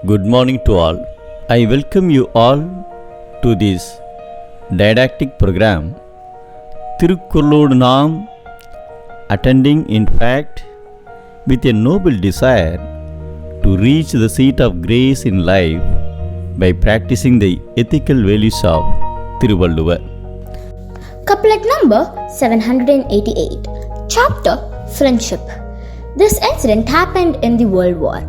Good morning to all. I welcome you all to this didactic program, Thirukkuralodu Naam, attending in fact with a noble desire to reach the seat of grace in life by practicing the ethical values of Thiruvalluvvar. Couplet number 788. Chapter Friendship. This incident happened in the World War.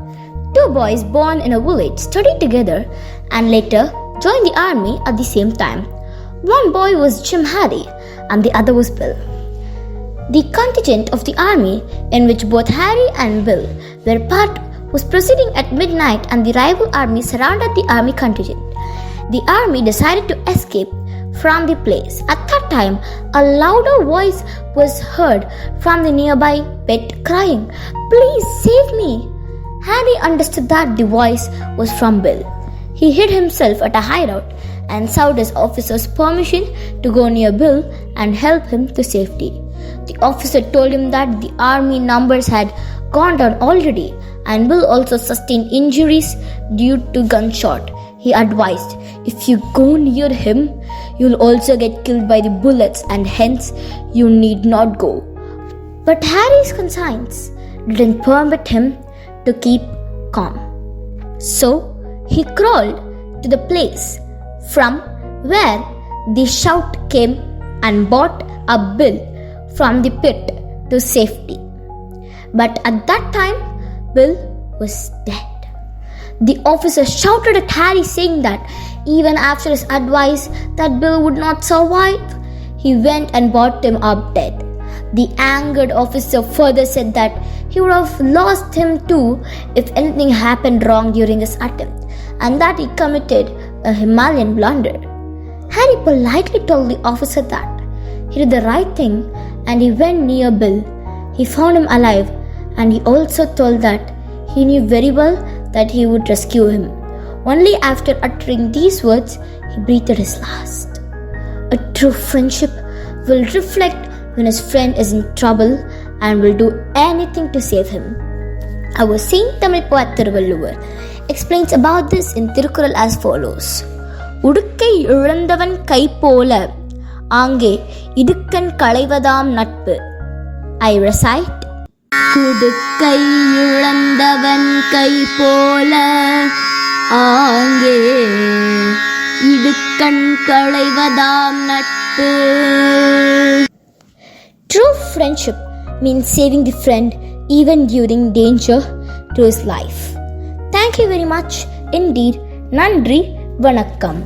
Two boys born in a village studied together and later joined the army at the same time. One boy was Jim Harry and the other was Bill. The contingent of the army in which both Harry and Bill were part was proceeding at midnight and the rival army surrounded the army contingent. The army decided to escape from the place. At that time, a louder voice was heard from the nearby pit crying, "Please save me!" Harry understood that the voice was from Bill. He hid himself at a hideout and sought his officer's permission to go near Bill and help him to safety. The officer told him that the army numbers had gone down already and Bill also sustained injuries due to gunshot. He advised, "If you go near him, you'll also get killed by the bullets and hence you need not go." But Harry's conscience didn't permit him to keep calm. So he crawled to the place from where the shout came and brought up Bill from the pit to safety. But at that time, Bill was dead. The officer shouted at Harry saying that even after his advice that Bill would not survive, he went and brought him up dead. The angered officer further said that he would have lost him too if anything happened wrong during his attempt, and that he committed a Himalayan blunder. Harry politely told the officer that he did the right thing and he went near Bill. He found him alive and he also told that he knew very well that he would rescue him. Only after uttering these words, he breathed his last. A true friendship will reflect when his friend is in trouble and will do anything to save him. Our Saint Tamil poet Thiruvalluvvar explains about this in Thirukkural as follows. உடுக்கை இழந்தவன் கை போல ஆங்கே இடுக்கண் களைவதாம் நட்பு. I recite. உடுக்கை இழந்தவன் கை போல ஆங்கே இடுக்கண் களைவதாம் நட்பு. True friendship means saving the friend even during danger to his life. Thank you very much indeed. Nandri, Vanakkam.